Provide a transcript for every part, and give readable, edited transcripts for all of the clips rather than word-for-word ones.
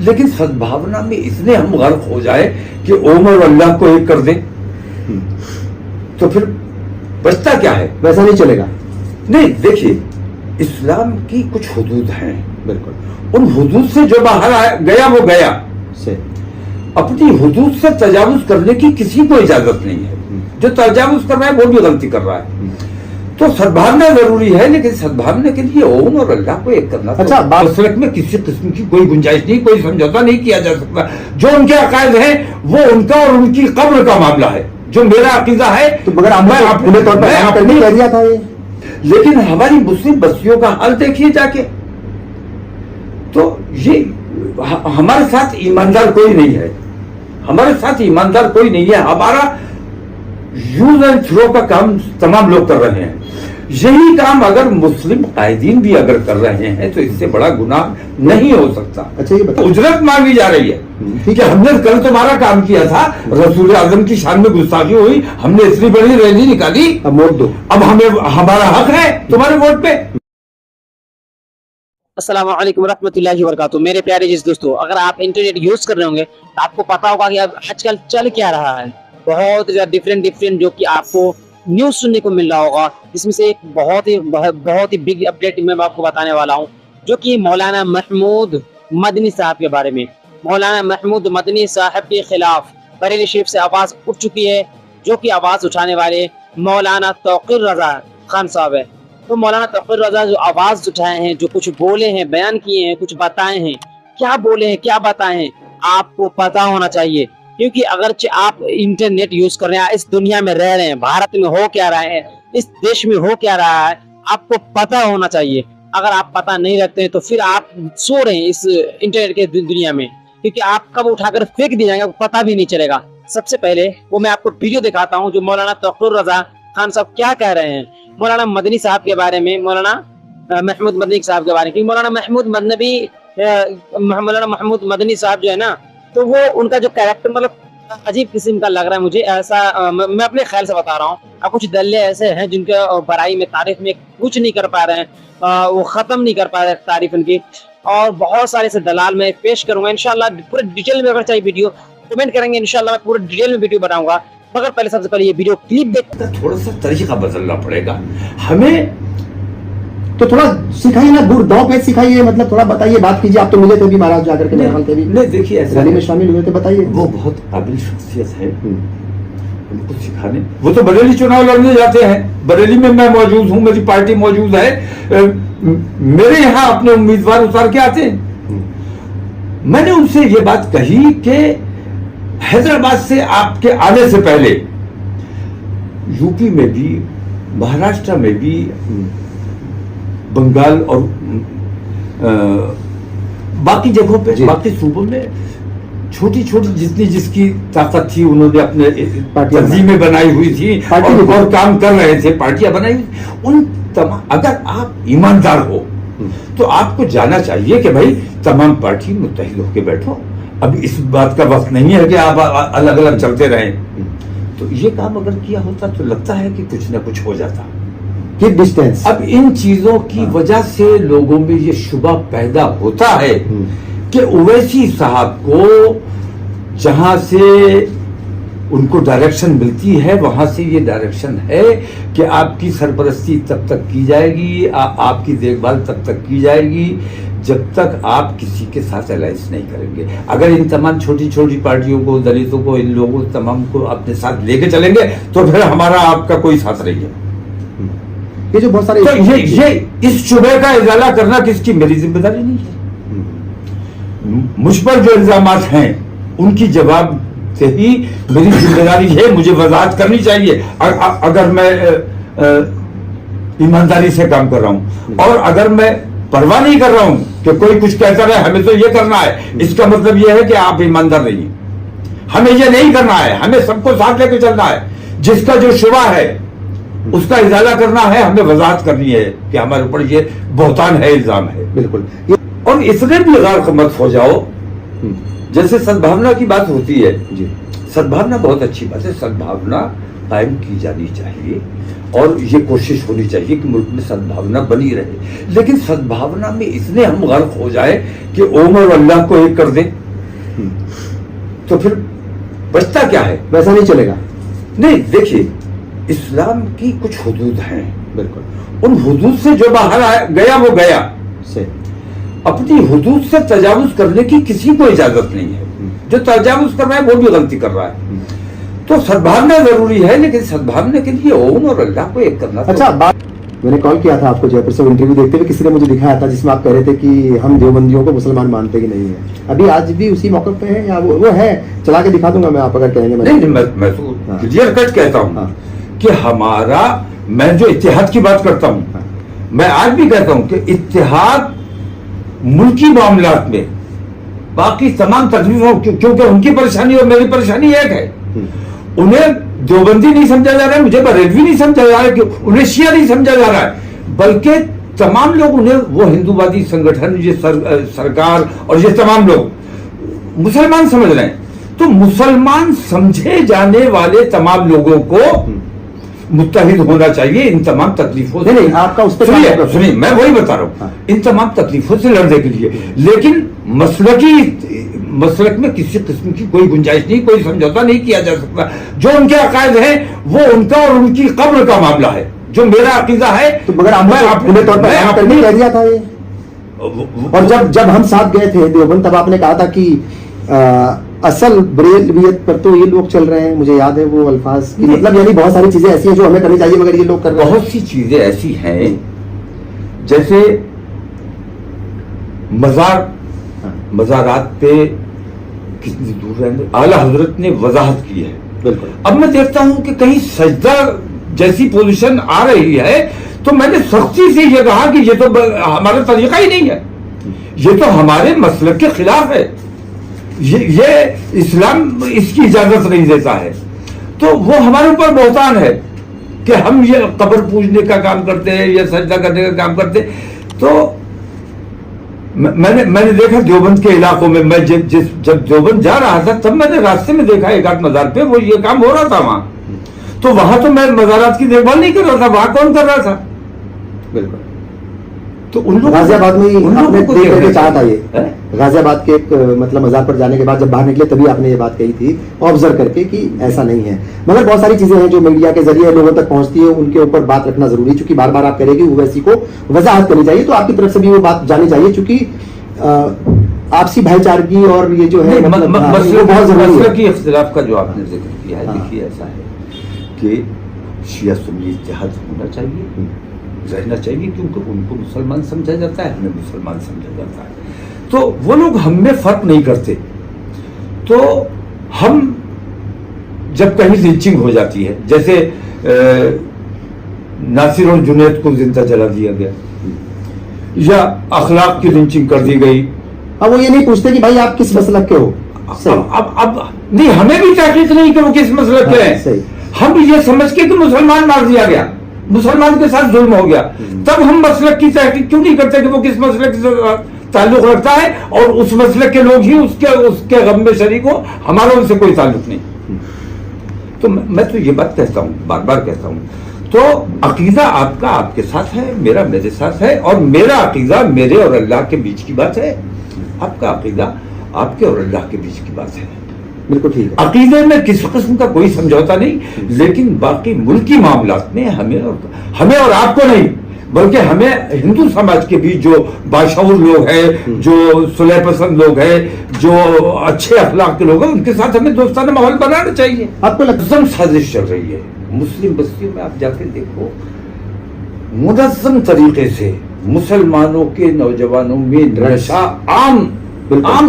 لیکن सद्भावना में इतने हम गर्क हो जाए कि ओम और अल्लाह को एक कर दें, तो फिर बचता क्या है? वैसा नहीं चलेगा। नहीं, देखिए इस्लाम की कुछ हुदूद हैं, बिल्कुल, उन हुदूद से जो बाहर गया वो गया से अपनी हुदूद से तजावुज करने की किसी को इजाजत नहीं है। जो तजावुज कर रहा है वो भी गलती कर रहा है। तो सद्भावना जरूरी है, लेकिन सद्भावना के लिए ओम और अल्लाह को एक करना। अच्छा, मसलक में किसी किस्म की कोई गुंजाइश नहीं, कोई समझौता नहीं किया जा सकता। जो उनके अकायद है वो उनका और उनकी कब्र का मामला है। जो मेरा अकीदा है तो मगर अपने तौर पर काम करने कह दिया था ये, लेकिन हमारी मुस्लिम बस्तियों का हाल देखिए जाके, तो ये हमारे साथ ईमानदार कोई नहीं है, हमारे साथ ईमानदार कोई नहीं है। हमारा यूज एंड थ्रो का काम तमाम लोग कर रहे हैं। यही काम अगर मुस्लिम कायदीन भी अगर कर रहे हैं तो इससे बड़ा गुनाह नहीं हो सकता। अच्छा, ये बताओ, उजरत मांगी जा रही है कि हमने कल तुम्हारा काम किया था, रसूल आजम की शान में गुस्ताखी हुई, हमने इतनी बड़ी रैली निकाली, अब वोट दो, अब हमें हमारा हक है तुम्हारे वोट पे। अस्सलाम वालेकुम रहमतुल्लाहि व बरकातुहू। मेरे प्यारे जिस दोस्तों, अगर आप इंटरनेट यूज कर रहे होंगे तो आपको पता होगा कि अब आजकल चल क्या रहा है। बहुत ज्यादा डिफरेंट जो कि आपको न्यूज सुनने को मिल रहा होगा, जिसमें से एक बहुत ही बिग अपडेट मैं आपको बताने वाला हूं, जो कि मौलाना महमूद मदनी साहब के बारे में। मौलाना महमूद मदनी साहब के खिलाफ बरेली शरीफ से आवाज उठ चुकी है, जो कि आवाज उठाने वाले मौलाना तौकीर रजा खान साहब है। तो मौलाना तौकीर रजा जो आवाज उठाए हैं, जो कुछ बोले हैं, बयान किए हैं, कुछ बताए हैं, क्या बोले हैं, क्या बताए हैं, आपको पता होना चाहिए। क्योंकि अगर आप इंटरनेट यूज कर रहे हैं, इस दुनिया में रह रहे हैं, भारत में हो क्या रहा है, इस देश में हो क्या रहा है, आपको पता होना चाहिए। अगर आप पता नहीं रखते हैं तो फिर आप सो रहे हैं इस इंटरनेट के दुनिया में, क्योंकि आप कब उठाकर फेंक दिए जाएंगे पता भी नहीं चलेगा। सबसे पहले वो मैं आपको वीडियो दिखाता हूँ जो मौलाना तौकीर रजा खान साहब क्या कह रहे हैं मौलाना मदनी साहब के बारे में, मौलाना महमूद मदनी साहब के बारे में। मौलाना महमूद मदनी साहब जो है ना, तो वो उनका जो कैरेक्टर मतलब अजीब किस्म का लग रहा है मुझे। ऐसा मैं अपने ख्याल से बता रहा हूँ। अब कुछ दल्ले ऐसे हैं जिनके बड़ाई में, तारीफ में कुछ नहीं कर पा रहे हैं, वो खत्म नहीं कर पा रहे तारीफ उनकी, और बहुत सारे से दलाल मैं पेश करूंगा इंशाल्लाह। पूरे डिटेल में अगर चाहिए वीडियो कमेंट करेंगे, इंशाल्लाह मैं पूरे डिटेल में वीडियो बनाऊंगा। मगर पहले सबसे पहले ये वीडियो क्लिप देख, थोड़ा सा तरीका बदलना पड़ेगा हमें। तो थोड़ा सिखाइए ना, गुरदाव पे सिखाइए, मतलब थोड़ा बताइए, बात कीजिए। आप तो मिले थे भी महाराज जाकर के, मेरे ख्याल से भी नहीं, देखिए ऐसा रैली में शामिल हुए थे, बताइए। वो बहुत काबिल शख्सियत है, उनको सिखाने, वो तो बरेली चुनाव लड़ने जाते हैं, बरेली में मैं मौजूद हूँ, मेरी पार्टी मौजूद है, मेरे यहाँ अपने उम्मीदवार उतार के आते हैं। मैंने उनसे ये बात कही कि हैदराबाद से आपके आने से पहले यूपी में भी, महाराष्ट्र में भी, बंगाल और बाकी जगहों पे, बाकी सूबों में छोटी छोटी जितनी जिसकी ताकत थी उन्होंने अपने तंजीमें बनाई हुई थी और काम कर रहे थे, पार्टियां बनाई हुई। उन तमाम, अगर आप ईमानदार हो तो आपको जाना चाहिए कि भाई तमाम पार्टी मुत्तहिद होकर बैठो। अब इस बात का वक्त नहीं है कि आप अलग अलग चलते रहें। तो ये काम अगर किया होता तो लगता है कि कुछ ना कुछ हो जाता। Keep distance. अब इन चीजों की वजह से लोगों में ये शुबा पैदा होता है कि ओवैसी साहब को जहां से उनको डायरेक्शन मिलती है वहां से ये डायरेक्शन है कि आपकी सरपरस्ती तब तक की जाएगी, आपकी देखभाल तब तक की जाएगी जब तक आप किसी के साथ अलायंस नहीं करेंगे। अगर इन तमाम छोटी छोटी पार्टियों को, दलितों को, इन लोगों तमाम को अपने साथ लेके चलेंगे तो फिर हमारा आपका कोई साथ नहीं है। ये जो बहुत सारे, तो ये इस शुबे का इजाला करना किसकी, मेरी जिम्मेदारी नहीं है। मुझ पर जो इल्जामात हैं उनकी जवाब से ही मेरी जिम्मेदारी है, मुझे वजाहत करनी चाहिए। अगर मैं ईमानदारी से काम कर रहा हूं और अगर मैं परवाह नहीं कर रहा हूं कि कोई कुछ कहता रहे, हमें तो ये करना है, इसका मतलब ये है कि आप ईमानदार नहीं हैं। हमें ये नहीं करना है, हमें सबको साथ लेकर चलना है। जिसका जो शुबा है उसका इजाला करना है, हमें वजाहत करनी है कि हमारे ऊपर ये बहतान है, इल्जाम है। बिल्कुल। और इसलिए भी गर्क मत हो जाओ। जैसे सद्भावना की बात होती है जी, सद्भावना बहुत अच्छी बात है। सद्भावना قائم کی جانی چاہیے اور یہ کوشش ہونی چاہیے کہ ملک میں سدبھاونا بنی رہے، لیکن سدبھاونا میں اتنے ہم غرق ہو جائے کہ اوم اور اللہ کو ایک کر دیں تو پھر بچتا کیا ہے؟ ویسا نہیں چلے گا. نہیں، دیکھیے اسلام کی کچھ حدود ہیں، بالکل ان حدود سے جو باہر گیا وہ گیا. صحیح. اپنی حدود سے تجاوز کرنے کی کسی کو اجازت نہیں ہے. جو تجاوز کر رہا ہے وہ بھی غلطی کر رہا ہے. تو سدبھاونا ضروری ہے، لیکن سدبھاونا کے لیے اوم اور اللہ کو ایک کرنا. اچھا بات، میں نے کال کیا تھا آپ کو جے پور سے، انٹرویو دیکھتے ہوئے کسی نے مجھے دکھایا تھا جس میں آپ کہہ رہے تھے کہ ہم دیوبندیوں کو مسلمان مانتے ہی نہیں ہیں. ابھی آج بھی اسی موقع پہ ہے یا وہ ہے؟ چلا کے دکھا دوں گا میں، آپ اگر کہیں گے. نہیں، میں تو کلیئر کٹ کہتا ہوں کہ ہمارا، میں جو اتحاد کی بات کرتا ہوں، میں آج بھی کہتا ہوں کہ اتحاد ملکی معاملات میں باقی تمام تکلیفوں، کیونکہ ان کی پریشانی اور میری پریشانی ایک ہے. انہیں دیوبندی نہیں سمجھا جا رہا ہے، مجھے بریلوی نہیں سمجھا جا رہا ہے، انہیں شیعہ نہیں سمجھا جا رہا ہے، بلکہ تمام لوگ انہیں وہ ہندووادی سنگٹھن، یہ سرکار اور یہ تمام لوگ مسلمان سمجھ رہے ہیں. تو مسلمان سمجھے جانے والے تمام لوگوں کو متحد ہونا چاہیے ان تمام تکلیفوں سے. نہیں، آپ کا اس پہ سنیے، میں وہی بتا رہا ہوں، ان تمام تکلیفوں سے لڑنے کے لیے. لیکن مسلک میں کسی قسم کی کوئی گنجائش نہیں، کوئی سمجھوتا نہیں کیا جا سکتا. جو ان کے عقائد ہیں وہ ان کا اور ان کی قبر کا معاملہ ہے. جو میرا عقیدہ ہے تو مگر اپنے طور پر کہہ دیا تھا یہ. اور جب ہم ساتھ گئے تھے دیوبند تب آپ نے کہا تھا کہ اصل بریلویت پر تو یہ لوگ چل رہے ہیں. مجھے یاد ہے وہ الفاظ کی، مطلب یعنی بہت ساری چیزیں ایسی ہیں جو ہمیں کرنی چاہیے مگر یہ لوگ کر رہے ہیں. بہت سی چیزیں ایسی ہیں جیسے مزارات پہ کتنی دور رہنے. اعلیٰ حضرت نے وضاحت کی ہے. بالکل. اب میں دیکھتا ہوں کہ کہیں سجدہ جیسی پوزیشن آ رہی ہے تو میں نے سختی سے یہ کہا کہ یہ تو ہمارا طریقہ ہی نہیں ہے، یہ تو ہمارے مسلک کے خلاف ہے، یہ اسلام اس کی اجازت نہیں دیتا ہے. تو وہ ہمارے اوپر بہتان ہے کہ ہم یہ قبر پوجنے کا کام کرتے ہیں یا سجدہ کرنے کا کام کرتے. تو میں نے دیکھا دیوبند کے علاقوں میں، میں جب دیوبند جا رہا تھا تب میں نے راستے میں دیکھا ایک آدھ مزار پہ وہ یہ کام ہو رہا تھا وہاں. تو وہاں تو میں مزارات کی دیکھ بھال نہیں کر رہا تھا، وہاں کون کر رہا تھا؟ بالکل. تو ان لوگ غازی آباد میں آپ نے دیکھ کر کے کہا تھا، یہ غازی آباد کے ایک مطلب مزار پر جانے کے بعد جب باہر نکلے تبھی آپ نے یہ بات کہی تھی آبزرو کر کے کہ ایسا نہیں ہے. مگر بہت ساری چیزیں ہیں جو میڈیا کے ذریعے لوگوں تک پہنچتی ہے، ان کے اوپر بات رکھنا ضروری ہے. چونکہ بار بار آپ کہہ رہے ہیں کہ اویسی کو وضاحت کرنی چاہیے، تو آپ کی طرف سے بھی وہ بات جانی چاہیے. چونکہ آپسی بھائی چارگی اور یہ جو ہے مسئلہ کی اختلاف کا جو آپ نے ذکر کیا ہے، دیکھیے ایسا ہے کہ شیعہ سنی اتحاد ہونا چاہیے، رہنا چاہیے، کیونکہ ان کو مسلمان سمجھا جاتا ہے، ہمیں مسلمان سمجھا جاتا ہے. تو وہ لوگ ہم میں فرق نہیں کرتے. تو ہم جب کہیں لنچنگ ہو جاتی ہے، جیسے ناصر اور جنید کو زندہ جلا دیا گیا یا اخلاق کی لنچنگ کر دی گئی، اب وہ یہ نہیں پوچھتے کہ بھائی آپ کس مسلک کے ہو. اب نہیں، ہمیں بھی تحقیق نہیں کہ وہ کس مسلک کے ہیں. ہم یہ سمجھ کے کہ مسلمان مار دیا گیا، مسلمان کے ساتھ ظلم ہو گیا، تب ہم مسلک کی تحقیق کیوں نہیں کرتے کہ وہ کس مسلک سے تعلق رکھتا ہے اور اس مسلک کے لوگ ہی اس کے غم میں شریک ہو، ہمارا ان سے کوئی تعلق نہیں. تو میں تو یہ بات کہتا ہوں، بار بار کہتا ہوں. تو عقیدہ آپ کا آپ کے ساتھ ہے، میرا میرے ساتھ ہے، اور میرا عقیدہ میرے اور اللہ کے بیچ کی بات ہے، آپ کا عقیدہ آپ کے اور اللہ کے بیچ کی بات ہے. بالکل ٹھیک ہے. عقیدے میں کسی قسم کا کوئی سمجھوتا نہیں، لیکن باقی ملکی معاملات میں ہمیں اور آپ کو نہیں، بلکہ ہمیں ہندو سماج کے بھی جو باشعور لوگ ہیں، جو صلح پسند لوگ ہیں، جو اچھے اخلاق کے لوگ ہیں، ان کے ساتھ ہمیں دوستانہ ماحول بنانا چاہیے. آپ کو منظم سازش چل رہی ہے مسلم بستیوں میں. آپ جا کے دیکھو، منظم طریقے سے مسلمانوں کے نوجوانوں میں نشہ عام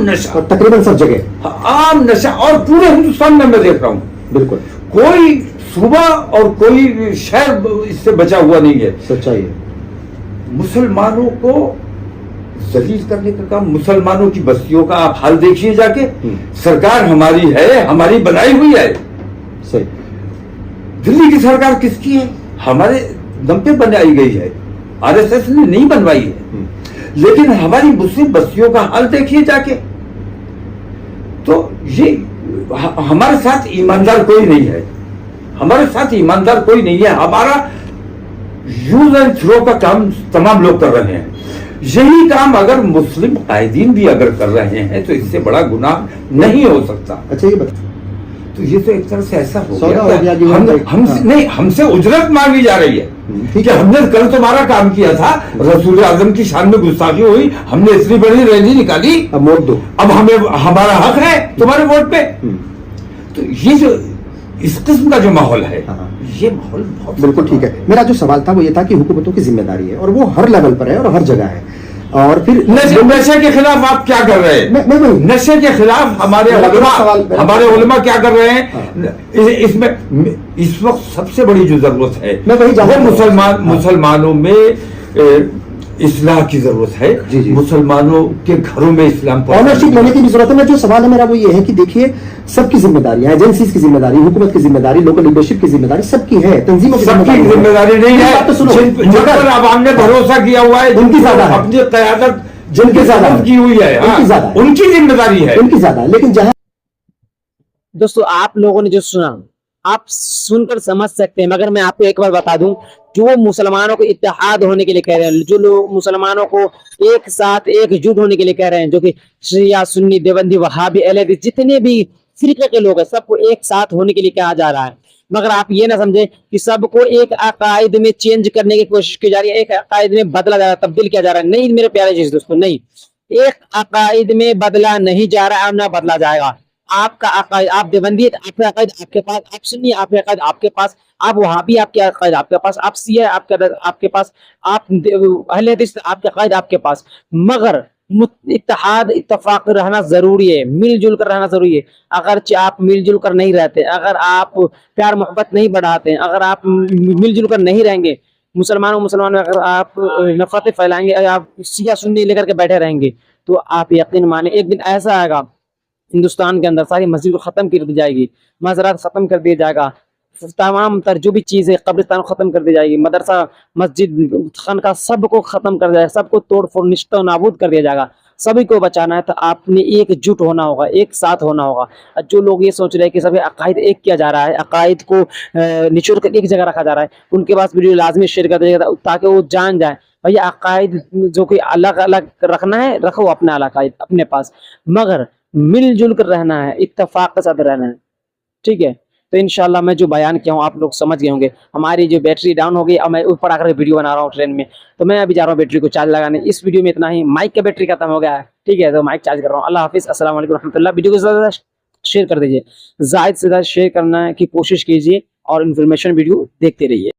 نشہ، تقریباً سب جگہ عام نشہ، اور پورے ہندوستان میں دیکھ رہا ہوں. بالکل کوئی صوبہ اور کوئی شہر اس سے بچا ہوا نہیں ہے. سچائی ہے. مسلمانوں کو ذلیل کرنے کا کام، مسلمانوں کی بستیوں کا آپ حال دیکھیے جا کے. سرکار ہماری ہے، ہماری بنائی ہوئی ہے. صحیح. دلی کی سرکار کس کی ہے؟ ہمارے دم پہ بنائی گئی ہے، RSS نے نہیں بنوائی ہے. لیکن ہماری مسلم بستیوں کا حال دیکھیے جا کے. تو یہ ہمارے ساتھ ایماندار کوئی نہیں ہے. हमारे साथ ईमानदार कोई नहीं है। हमारा यूज एंड थ्रो का काम तमाम लोग कर रहे हैं। यही काम अगर मुस्लिम कायदीन भी अगर कर रहे हैं तो इससे बड़ा गुनाह नहीं हो सकता। अच्छा ये बता, तो ये तो एक तरह से ऐसा हो सौदा हो गया कि हमसे नहीं, हमसे उजरत मांगी जा रही है। ठीक है, हमने कल तुम्हारा काम किया था, रसूल आजम की शान में गुस्ताखी हुई, हमने इतनी बड़ी रैली निकाली, अब वोट दो, अब हमें हमारा हक है तुम्हारे वोट पे। तो ये जो इस किस्म का जो माहौल है, ये माहौल बहुत बिल्कुल ठीक है। मेरा जो सवाल था वो ये था कि हुकूमतों की जिम्मेदारी है और वो हर लेवल पर है और हर जगह है। और फिर नशे के खिलाफ आप क्या कर रहे हैं? मैं नशे के खिलाफ हमारे उलमा क्या कर रहे हैं? इसमें इस वक्त सबसे बड़ी जो जरूरत है वो मुसलमानों में इस्लाह की जरूरत है। जी। मुसलमानों के घरों में इस्लाम ऑनरशिप लेने की भी जरूरत है। मैं जो सवाल है मेरा वो ये है कि देखिए सबकी जिम्मेदारी है, एजेंसीज की जिम्मेदारी, हुकूमत की जिम्मेदारी, लोकल लीडरशिप की जिम्मेदारी, सबकी है, तंजीमों की जिम्मेदारी नहीं है। तो सुनो, जिन पर आवाम ने भरोसा किया हुआ है, उनकी ज्यादा है, अपनी क़यादत जिनके साथ की हुई है, उनकी जिम्मेदारी है, उनकी ज्यादा है। लेकिन जहां दोस्तों आप लोगों ने जो सुना आप सुनकर समझ सकते हैं, मगर मैं आपको एक बार बता दूं, जो मुसलमानों को इत्तेहाद होने के लिए कह रहे हैं, जो लोग मुसलमानों को एक साथ एकजुट होने के लिए कह रहे हैं, जो कि शिया, सुन्नी, देवबंदी, वहाबी, अहले हदीस जितने भी फिरके के लोग हैं, सबको एक साथ होने के लिए कहा जा रहा है। मगर आप ये ना समझे कि सबको एक अकायद में चेंज करने की कोशिश की जा रही है, एक अकायद में बदला जा रहा है, तब्दील किया जा रहा है। नहीं मेरे प्यारे चीज दोस्तों, नहीं, एक अकायद में बदला नहीं जा रहा है और ना बदला जाएगा। आपका अकायद, आप देवबंदी आपका अकायद आपके पास, आप सुन्नी आपके अकायद आपके पास, आप वहाबी आपके अकायद आपके पास, आप शिया आपके पास, आप अहले हदीस आपके अकायद आपके पास। मगर इत्तेहाद इत्तफाक रहना जरूरी है, मिलजुल कर रहना जरूरी है। अगर आप मिलजुल कर नहीं रहते, अगर आप प्यार मोहब्बत नहीं बढ़ाते, अगर आप मिलजुल कर नहीं रहेंगे, मुसलमानों अगर आप नफरतें फैलाएंगे, अगर आप शिया सुन्नी लेकर के बैठे रहेंगे, तो आप यकीन माने एक दिन ऐसा आएगा हिंदुस्तान के अंदर सारी मस्जिद को खत्म कर दी जाएगी, मज़ारात खत्म कर दिया जाएगा, तमाम तर जो भी चीज़ें कब्रिस्तान खत्म कर दी जाएगी, मदरसा मस्जिद खानका सबको खत्म कर दिया जाएगा, सबको तोड़ फोड़ निश्चित नाबूद कर दिया जाएगा। सभी को बचाना है तो आपने एकजुट होना होगा, एक साथ होना होगा। जो लोग ये सोच रहे हैं कि सभी अकायद एक किया जा रहा है, अकायद को निचोड़ कर एक जगह रखा जा रहा है, उनके पास वीडियो लाजमी शेयर कर दिया ताकि वो जान जाए भैया अकायद जो कोई अलग अलग रखना है रखो अपना अकायद अपने पास, मगर मिलजुल कर रहना है, इत्तेफाक के साथ रहना है। ठीक है, तो इंशाल्लाह मैं जो बयान किया हूँ आप लोग समझ गए होंगे। हमारी जो बैटरी डाउन हो गई, अब मैं ऊपर आकर वीडियो बना रहा हूँ ट्रेन में, तो मैं अभी जा रहा हूँ बैटरी को चार्ज लगाने। इस वीडियो में इतना ही, माइक का बैटरी खत्म हो गया है। ठीक है, तो माइक चार्ज कर रहा हूँ। अल्लाह हाफिज़, अस्सलाम वालेकुम रहमतुल्लाह। वीडियो को ज़्यादा शेयर कर दीजिए, ज़्यादा से ज़्यादा शेयर करना की कोशिश कीजिए और इन्फॉर्मेशन वीडियो देखते रहिए।